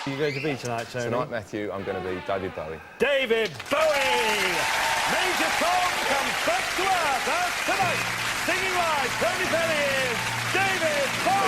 Are you going to be tonight, Tony? Tonight, Matthew, I'm going to be David Bowie. David Bowie! Major Tom comes back to earth as tonight, singing live, Tony Penny is David Bowie!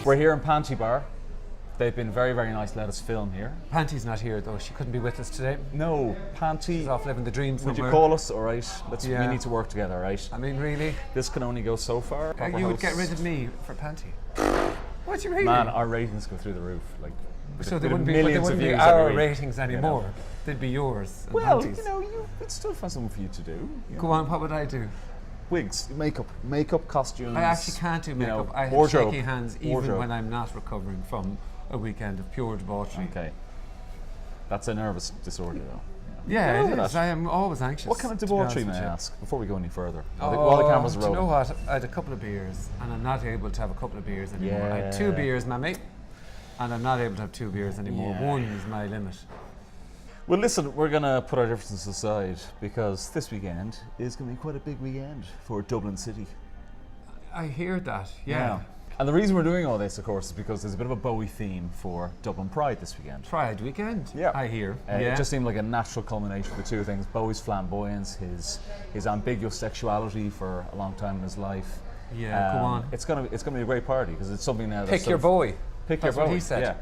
We're here in Panty Bar. They've been very, very nice to let us film here. Panty's not here though, she couldn't be with us today. No, Panty. She's off living the dream somewhere. Would you call us, alright? Yeah. We need to work together, right? I mean, really? This can only go so far. You would get rid of me for Panty. What do you mean? Man, our ratings go through the roof. Like, so they wouldn't be our ratings anymore. You know. They'd be yours. And well, Panty's. you know, you would still find something for you to do. Go on, what would I do? Wigs, makeup, costumes. I actually can't do makeup. I have shaky hands even when I'm not recovering from a weekend of pure debauchery. Okay. That's a nervous disorder though. Yeah, it is. I am always anxious. What kind of debauchery, may I ask, before we go any further? Oh, while the cameras are rolling. Do you know what? I had a couple of beers and I'm not able to have a couple of beers anymore. Yeah. I had 2 beers, mammy, and I'm not able to have 2 beers anymore. Yeah. 1 is my limit. Well, listen, we're going to put our differences aside because this weekend is going to be quite a big weekend for Dublin City. I hear that, yeah. And the reason we're doing all this, of course, is because there's a bit of a Bowie theme for Dublin Pride this weekend. Pride weekend? Yeah. I hear. It just seemed like a natural culmination of the two things. Bowie's flamboyance, his ambiguous sexuality for a long time in his life. Yeah, go on. It's gonna be a great party because it's something now. Pick your Bowie. Pick That's your Bowie. What he said. Yeah.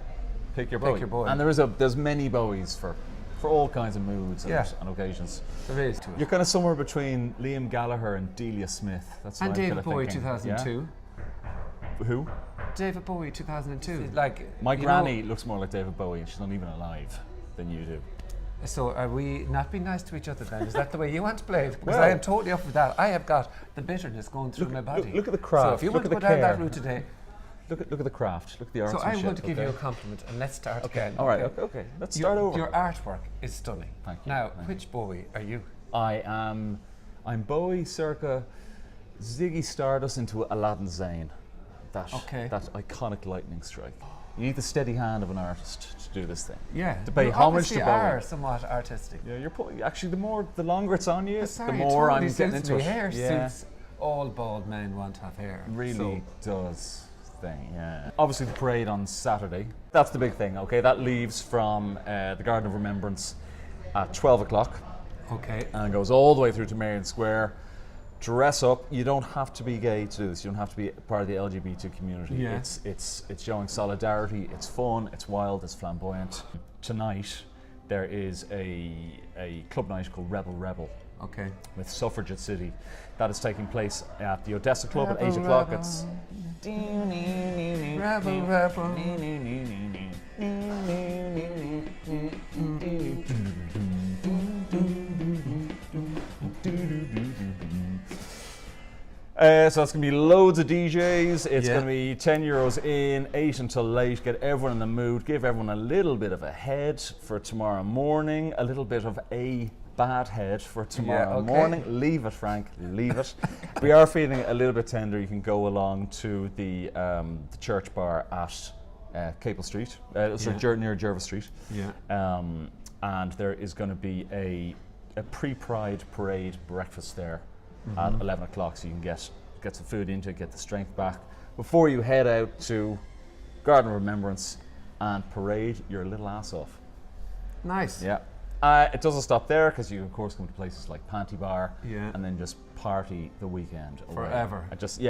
Pick your Bowie. Pick your Bowie. And there's many Bowies for all kinds of moods and occasions. There is to it. You're kind of somewhere between Liam Gallagher and Delia Smith. That's what and I'm David Bowie, thinking. 2002. Yeah? Who? David Bowie, 2002. Like my granny looks more like David Bowie, and she's not even alive than you do. So are we not being nice to each other then? Is that the way you want to play it? Because I am totally up with that. I have got the bitterness going through my body. Look at the craft. So if you want to go down that route today. Look at the craft. Look at the artsmanship. So I'm going to give you a compliment and let's start again. All right. Okay. Let's start over. Your artwork is stunning. Thank you. Now, which Bowie are you? I'm Bowie circa Ziggy Stardust into Aladdin Sane. That iconic lightning strike. You need the steady hand of an artist to do this thing. Yeah. To pay homage to Bowie. Are somewhat artistic. Yeah, actually the longer it's on you, sorry, the more totally I'm getting into it. Hair suits. All bald men want to have hair. Really does. Thing, yeah. Obviously the parade on Saturday. That's the big thing, okay? That leaves from the Garden of Remembrance at 12 o'clock. Okay. And goes all the way through to Marion Square. Dress up. You don't have to be gay to do this. You don't have to be part of the LGBT community. Yeah. It's showing solidarity. It's fun. It's wild. It's flamboyant. Tonight there is a club night called Rebel Rebel. Okay. With Suffragette City. That is taking place at the Odessa Club at 8 o'clock. It's Rebel Rebel. So it's going to be loads of DJs. It's going to be €10 in, 8 until late. Get everyone in the mood. Give everyone a little bit of a head for tomorrow morning. A little bit of a bad head for tomorrow morning. Leave it, Frank. Leave it. We are feeling a little bit tender. You can go along to the church bar at Capel Street, near Jervis Street. Yeah. And there is going to be a pre-Pride parade breakfast there at 11 o'clock, so you can get some food into it, get the strength back before you head out to Garden of Remembrance and parade your little ass off. Nice. Yeah. It doesn't stop there because you, of course, come to places like Panty Bar and then just party the weekend away. Forever. Just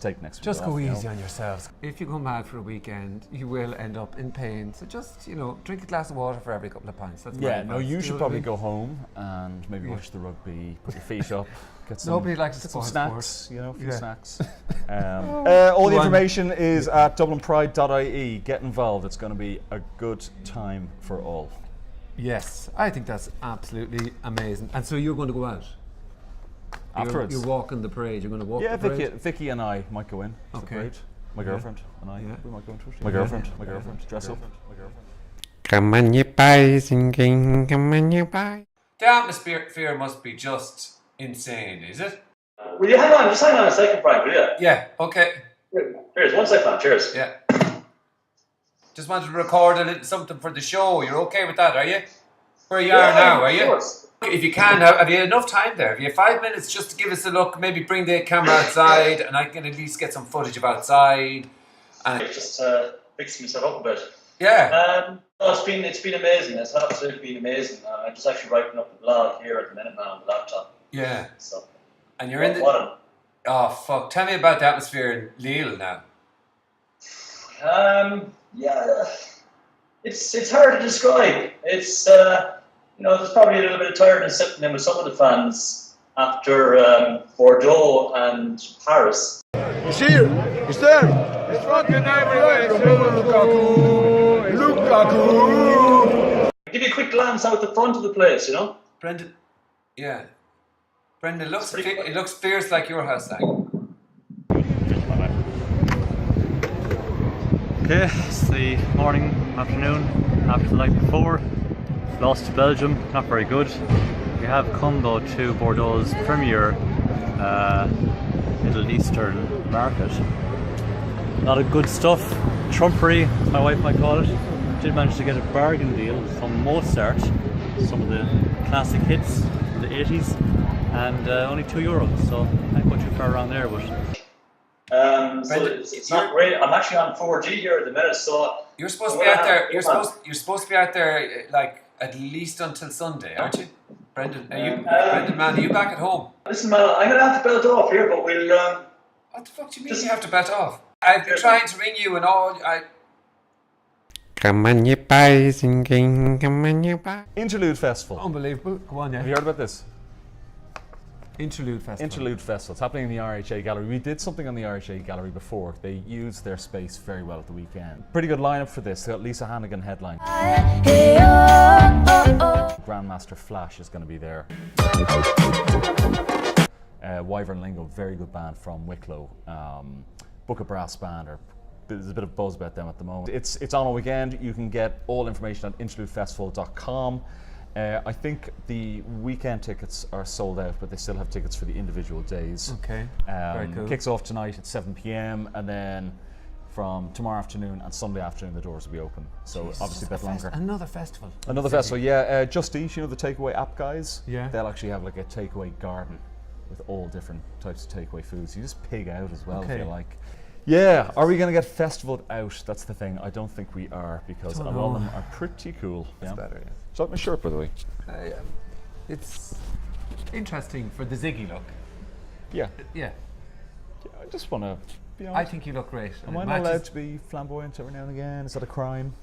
take next week. Just go easy on yourselves. If you go mad for a weekend, you will end up in pain. So just, drink a glass of water for every couple of pints. That's you should probably go home and maybe watch the rugby, put your feet up, get some. Nobody likes some snacks, a few snacks. All all the information is at dublinpride.ie. Get involved. It's going to be a good time for all. Yes, I think that's absolutely amazing. And so you're going to go out? Afterwards. You're walking the parade. You're going to walk the parade? Vicky and I might go in to the parade. My girlfriend and I, we might go into it. My girlfriend, dress up. Come on, you pie, singing, come on, you pie. The atmosphere must be just insane, is it? Will you hang on? Just hang on a second, Frank, will you? Yeah, okay. Cheers. 1 second, cheers. Yeah. Just wanted to record a little something for the show. You're okay with that, are you? Where you are now, are you? Of course. If you can, have you enough time there? Have you 5 minutes just to give us a look? Maybe bring the camera outside and I can at least get some footage of outside. And Just fixing myself up a bit. yeah. No, it's been amazing. It's absolutely been amazing. I'm just actually writing up the blog here at the minute now on the laptop. Yeah. So, And you're in the... what Oh, fuck. Tell me about the atmosphere in Lille now. yeah, it's hard to describe. It's there's probably a little bit of tiredness sitting in with some of the fans after Bordeaux and Paris. He's here. He's there. He's fucking everywhere. Lukaku. Give you a quick glance out the front of the place, you know. Brendan. Yeah. Brendan, it looks fierce like your house, like. Okay, it's the morning, afternoon, after the night before. Lost to Belgium, not very good. We have come though to Bordeaux's premier Middle Eastern market. A lot of good stuff, trumpery, as my wife might call it. Did manage to get a bargain deal from Mozart, some of the classic hits from the 80s, and only €2, so I can't go too far around there. But So it's not great. I'm actually on 4G here at the minute, so You're supposed to be out there. You're supposed to be out there like at least until Sunday, aren't you, Brendan? Brendan, man, are you back at home? listen, man, I'm gonna have to belt off here, but we'll. What the fuck do you mean you have to bet off? I've been trying to ring you and all. Interlude Festival. Unbelievable. Go on, Have you yeah. heard about this? Interlude Festival. Interlude Festival. It's happening in the RHA Gallery. We did something on the RHA Gallery before. They used their space very well at the weekend. Pretty good lineup for this. They got Lisa Hannigan headline. Grandmaster Flash is going to be there. Wyvern Lingo, very good band from Wicklow. Book of Brass Band, there's a bit of buzz about them at the moment. It's on a weekend. You can get all information on interludefestival.com. I think the weekend tickets are sold out, but they still have tickets for the individual days. Okay, very cool. Kicks off tonight at 7 p.m. and then from tomorrow afternoon and Sunday afternoon the doors will be open. So Jesus, obviously a bit longer. Another festival. Another festival, yeah. Just Eat, you know the takeaway app guys? Yeah. They'll actually have like a takeaway garden with all different types of takeaway foods. You just pig out as well if you like. Yeah, are we going to get festivaled out? That's the thing. I don't think we are because a lot of them are pretty cool. That's better, yeah. Is that my shirt, by the way? It's interesting for the Ziggy look. Yeah. Yeah. I just want to be I honest. think you look great. Am I not allowed to be flamboyant every now and again? Is that a crime?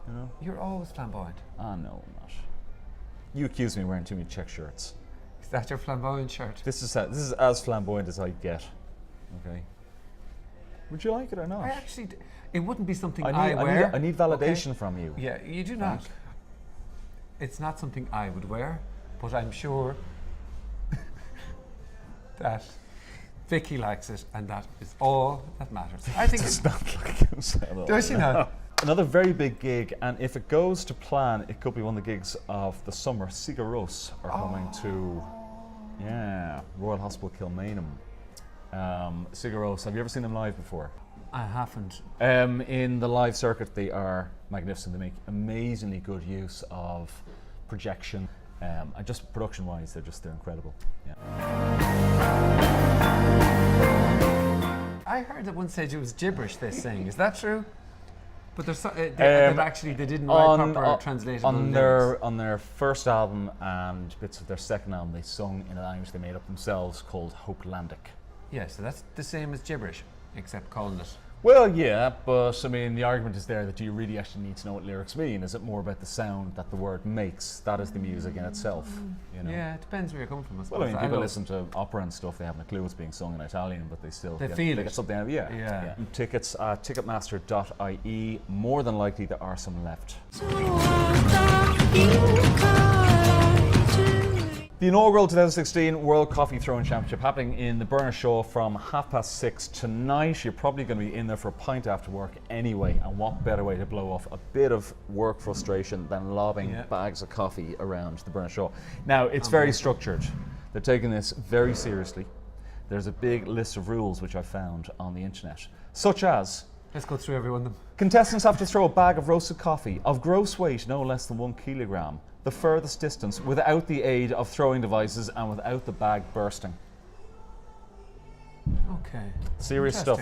You know? You're always flamboyant. Ah, no, I'm not. You accuse me of wearing too many check shirts. Is that your flamboyant shirt? This is as flamboyant as I get. Okay. Would you like it or not? I actually, it wouldn't be something I wear. I need validation from you. Yeah, you do not. It's not something I would wear, but I'm sure that Vicky likes it, and that is all that matters. I think It's not like it at all. Does she not? Another very big gig, and if it goes to plan, it could be one of the gigs of the summer. Sigur are coming to, Royal Hospital Kilmainham. Sigur, have you ever seen them live before? I haven't. In the live circuit, they are magnificent. They make amazingly good use of projection, and just production-wise, they're incredible. Yeah. I heard at one stage it was gibberish they sang. Is that true? But there's they didn't write proper translatable on their first album and bits of their second album, they sung in a language they made up themselves called Hopelandic. Yeah, so that's the same as gibberish, except calling it. Well, yeah, but I mean, the argument is there that do you really actually need to know what lyrics mean? Is it more about the sound that the word makes? That is the music in itself. You know? Yeah, it depends where you're coming from. I suppose. Well, I mean, people listen to opera and stuff, they haven't a clue what's being sung in Italian, but they still get something out of it. Yeah. Tickets at ticketmaster.ie. More than likely there are some left. The inaugural 2016 World Coffee Throwing Championship happening in the Burner Show from 6:30 tonight. You're probably going to be in there for a pint after work anyway, and what better way to blow off a bit of work frustration than lobbing bags of coffee around the Burner Show. Now, it's very structured. They're taking this very seriously. there's a big list of rules which I found on the internet, such as Let's go through every one of them. contestants have to throw a bag of roasted coffee of gross weight no less than 1 kilogram, the furthest distance, without the aid of throwing devices and without the bag bursting. Okay. Serious stuff.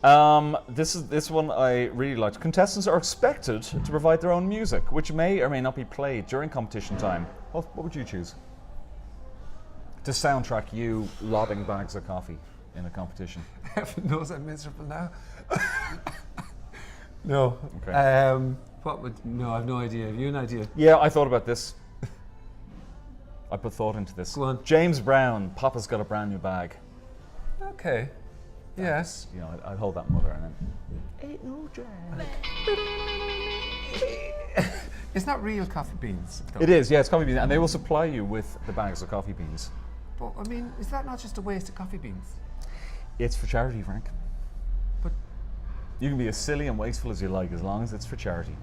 Interesting. This one I really liked. Contestants are expected to provide their own music, which may or may not be played during competition time. What would you choose? To soundtrack you lobbing bags of coffee in a competition. Heaven knows I'm miserable now. No. Okay. What would? No, I've no idea. Have you an idea? Yeah, I thought about this. I put thought into this. Go on. James Brown, Papa's got a brand new bag. Okay. Yes. You know, I'd hold that mother and then. Ain't no jam. It's not real coffee beans, though. It is, yeah, it's coffee beans, and they will supply you with the bags of coffee beans. But I mean, is that not just a waste of coffee beans? It's for charity, Frank. But You can be as silly and wasteful as you like, as long as it's for charity.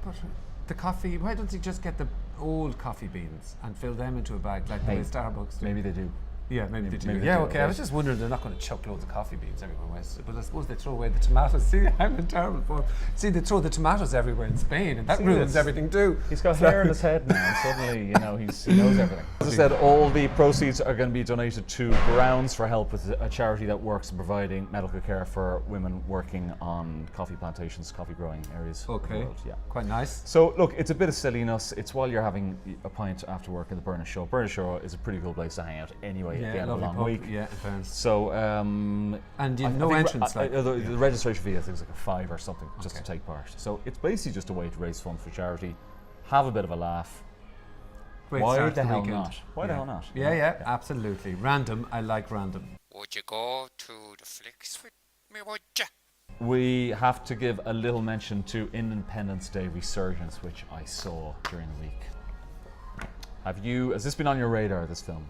but the coffee. Why don't they just get the old coffee beans and fill them into a bag like the way Starbucks do? Maybe they do. Yeah, maybe they do. maybe they Yeah, do, okay. yeah. I was just wondering, they're not going to chuck loads of coffee beans everywhere west, but I suppose they throw away the tomatoes. See, I'm in terrible form. See, they throw the tomatoes everywhere in Spain, and that See, ruins it's- everything too. He's got hair in his head now, and suddenly, you know, he knows everything. As I said, all the proceeds are going to be donated to Grounds for Help, with a charity that works in providing medical care for women working on coffee plantations, coffee growing areas of the Okay, world. Yeah. quite nice. So look, it's a bit of silliness. It's while you're having a pint after work in the Burnish Show. Burnish Show is a pretty cool place to hang out anyway at the end of a long pub. week. Yeah, in fairness. So, And you I have no think entrance, like. the registration fee I think is like a $5 or something just to Okay. take part. So it's basically just a way to raise funds for charity, have a bit of a laugh. Great Why start to the hell weekend. not? Why the hell not? Yeah, yeah, absolutely. Random. I like random. Would you go to the flicks with me, would you? We have to give a little mention to Independence Day Resurgence, which I saw during the week. Has this been on your radar, this film?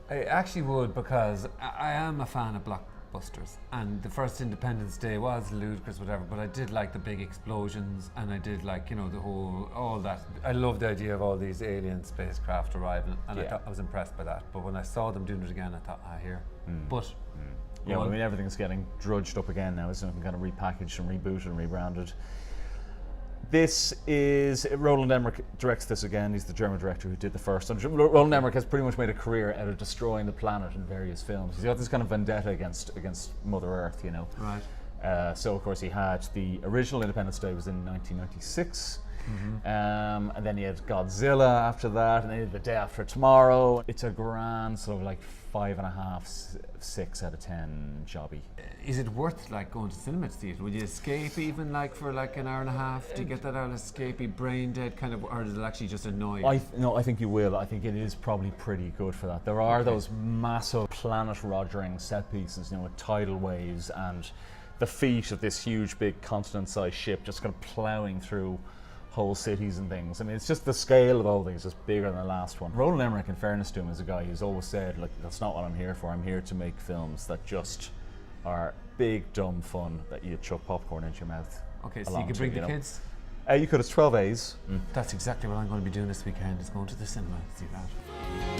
I actually would, because I am a fan of blockbusters, and the first Independence Day was ludicrous, whatever, but I did like the big explosions, and I did like, you know, all that. I love the idea of all these alien spacecraft arriving, and I was impressed by that. But when I saw them doing it again, I thought, here. But Yeah, well, I mean, everything's getting drudged up again now, isn't it? Kind of repackaged and rebooted and rebranded. This is, Roland Emmerich directs this again. He's the German director who did the first. And Roland Emmerich has pretty much made a career out of destroying the planet in various films. He's got this kind of vendetta against Mother Earth, you know. right. So of course he had the original Independence Day was in 1996. And then he had Godzilla after that, and then he had The Day After Tomorrow. It's a grand sort of like 5.5, 6 out of 10 jobby. Is it worth like going to cinema to see it? Would you escape even like for like an hour and a half? Do you get that out of escapey, brain dead kind of, or does it actually just annoy you? I think you will. I think it is probably pretty good for that. There are those massive planet-rogering set pieces, you know, with tidal waves and the feet of this huge, big continent-sized ship just kind of ploughing through whole cities and things. I mean, it's just the scale of all things is bigger than the last one. Roland Emmerich, in fairness to him, is a guy who's always said, like, that's not what I'm here for. I'm here to make films that just are big, dumb fun that you chuck popcorn into your mouth. Okay, so you along could to, bring the know. kids? You could. It's 12 A's. That's exactly what I'm going to be doing this weekend, is going to the cinema to see that.